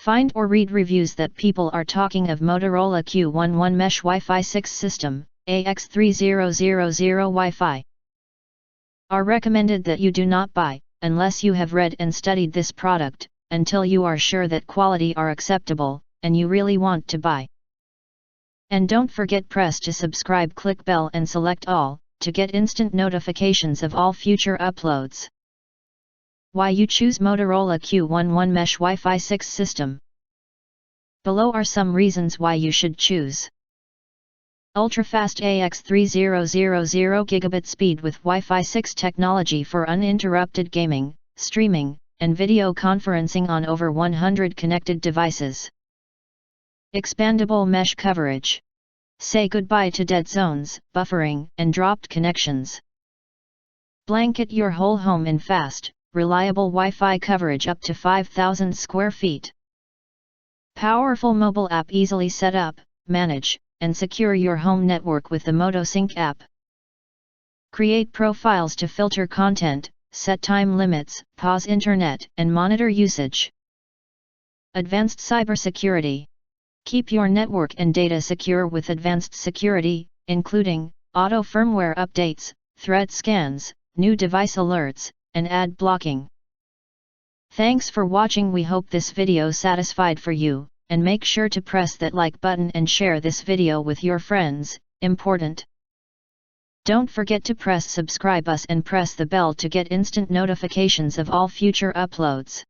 Find or read reviews that people are talking of Motorola Q11 Mesh Wi-Fi 6 system, AX3000 Wi-Fi. Are recommended that you do not buy, unless you have read and studied this product, until you are sure that quality are acceptable, and you really want to buy. And don't forget press to subscribe, click bell and select all, to get instant notifications of all future uploads. Why you choose Motorola Q11 Mesh Wi-Fi 6 system. Below are some reasons why you should choose. Ultra-fast AX3000 Gigabit speed with Wi-Fi 6 technology for uninterrupted gaming, streaming, and video conferencing on over 100 connected devices. Expandable mesh coverage. Say goodbye to dead zones, buffering, and dropped connections. Blanket your whole home in fast, reliable Wi-Fi coverage up to 5,000 square feet. Powerful mobile app easily set up, manage, and secure your home network with the Motosync app. Create profiles to filter content, set time limits, pause internet, and monitor usage. Advanced cybersecurity. Keep your network and data secure with advanced security, including auto firmware updates, threat scans, new device alerts, and ad blocking. Thanks for watching. We hope this video satisfied for you, and make sure to press that like button and share this video with your friends, important. Don't forget to press subscribe us and press the bell to get instant notifications of all future uploads.